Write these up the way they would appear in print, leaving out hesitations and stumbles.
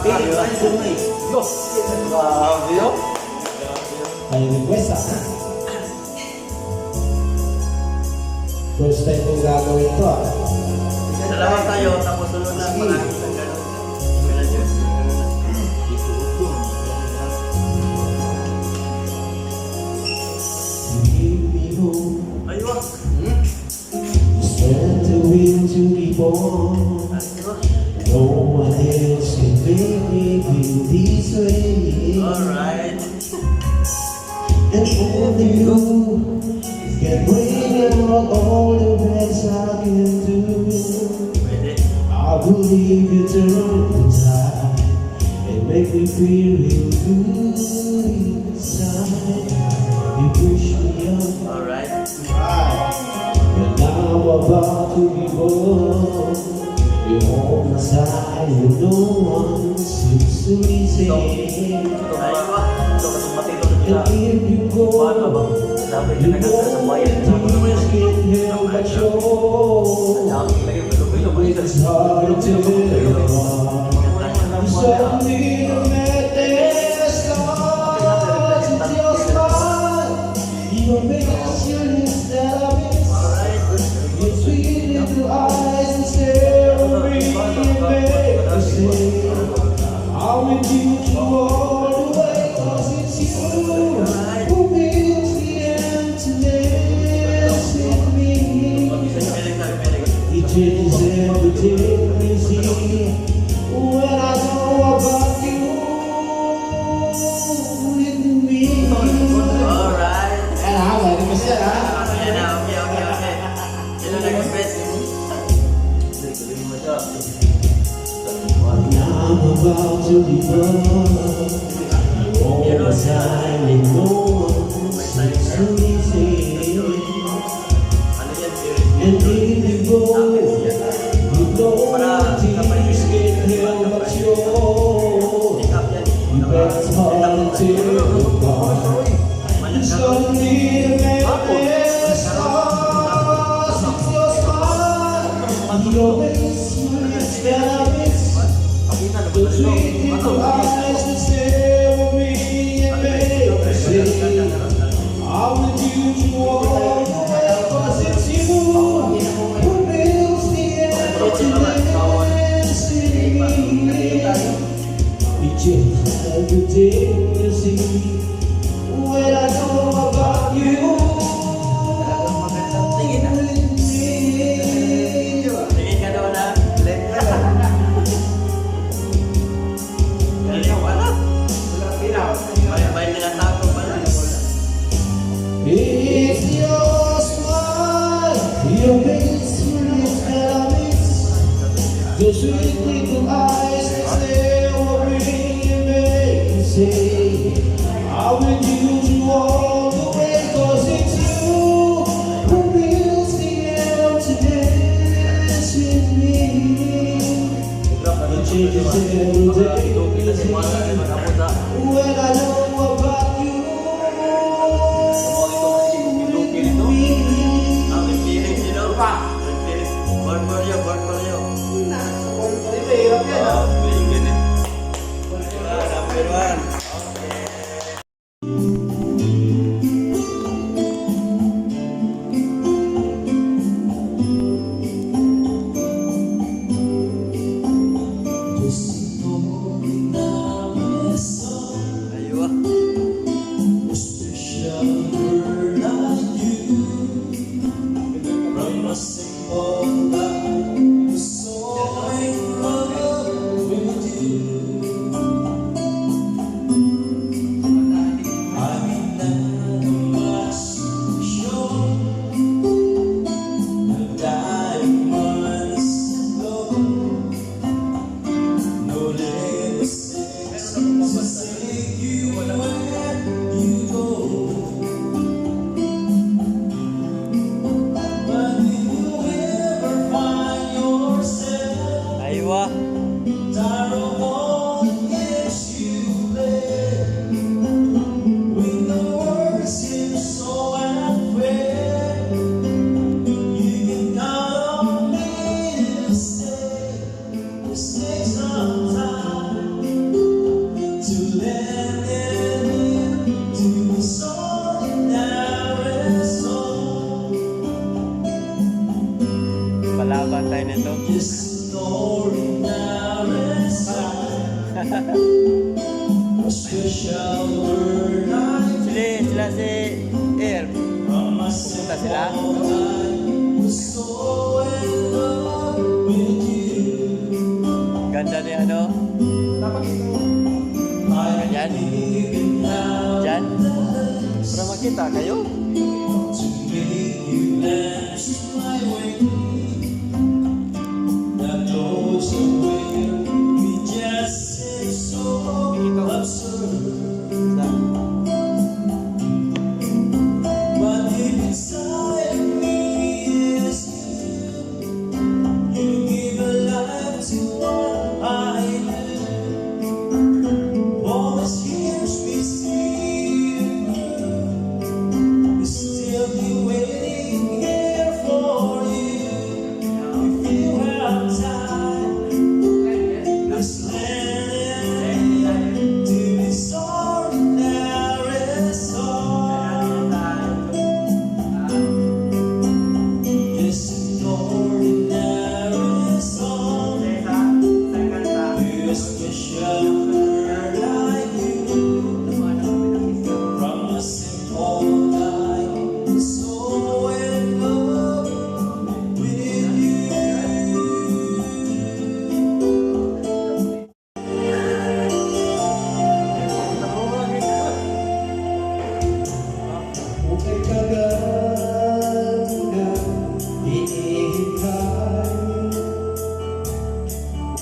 Grabe yun. Ay request First time kong gagawin to Dalawa tayo, tapos sunod na parang isang gano'n. Aywa. Stand the will to be born. No one else can make me feel this way. Alright. And only you can bring out all the best I can do. Pwede. I believe you turn the tide and make me feel real good inside. You push me up Alright. and I'm about to be born. You're on my side and no one seems to be safe. Aywa. And if you go, Sabi you ka na sa bayan. always can't help but show. It's hard to tell. Suddenly the madness starts into your spine. You miss your lips that I miss. Your sweet little eyes and stare at me and make me say, I will do you all the way, 'cause it's you who fills the emptiness in me. It changes everything you see when I know about you with me. Alright. And I like it, Mr. Okay na, okay. Sino nag-express? I'm about to be born. You all the time and no one seems to be safe. Ano yan? And if you go, you know things can't help but show. Pick up yan. You bet it's hard to tell apart. Suddenly the madness starts into your spine. You always miss that I miss. The sweet little eyes that stare at me and make me say, I will do you all the way, 'cause it's you who builds the emptiness in me. It changes everything you see when I know about you. Tingin ka doon na. Galing wala. May tinatago pala. It's your smile, your face, your lips that I miss. The sweet little eyes that stare at me and make me say, I will use you all the way, 'cause it's you who fills the emptiness in me. It changes every day when I know about you. Born for you. Number one. Aywa. A special word I Sila si Air. from my Punta sila. was so in love with you. Ganda ni ano. I Ganyan. even now Diyan. Para makita kayo. to make you dance my way. That goes away. We just say so absurd. But deep inside of me is you. You give a life to what I do. All these years we see you. We still be waiting here for you. If you have time, this land to this ordinary song. This ordinary song to a special girl like you. From a simple night, so in love with you. Ukay kaganda, hinihintay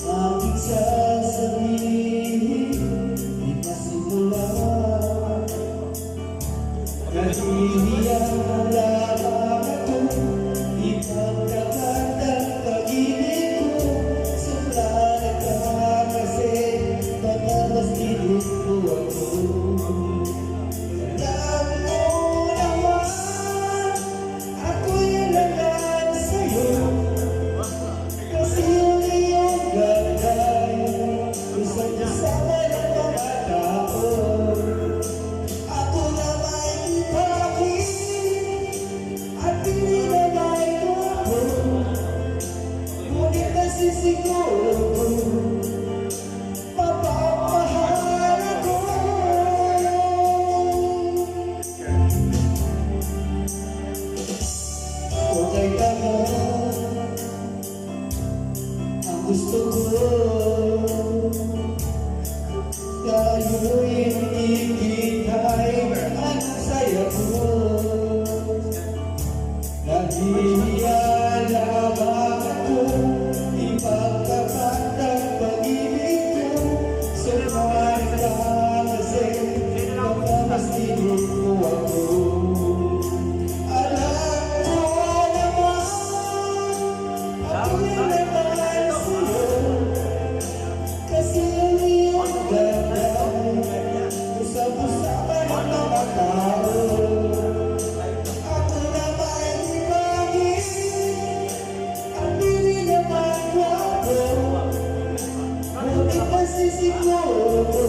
aking sasabihin, di masimula. Nahihiya lamang ako, ipagkakatang pag-ibig ko. Simula ka kasi, baka mas ginusto ako. Alam mo naman, ako'y alagaan sa'yo. Kasi yung iyong gagay, isang kasama ng mga tao. Ako na may ipagin, at pinilagay ko ako. Ngunit nasisiguro ko, mapapahal ako. Ukay tama, ang gusto ko, tayo'y ikikay ang saya ko. Nahihiya lamang ako, ipagkakatang pag-ibig ko. Sumali ka kasi, baka mas ginusto ako. Alam ko naman, ako'y alagaan sa'yo. Kasi ang iyong ganda, usap-usapan ng mga tao. Ako na may ibagin, at hindi naman ko ako. Ngunit nasisiguro ko,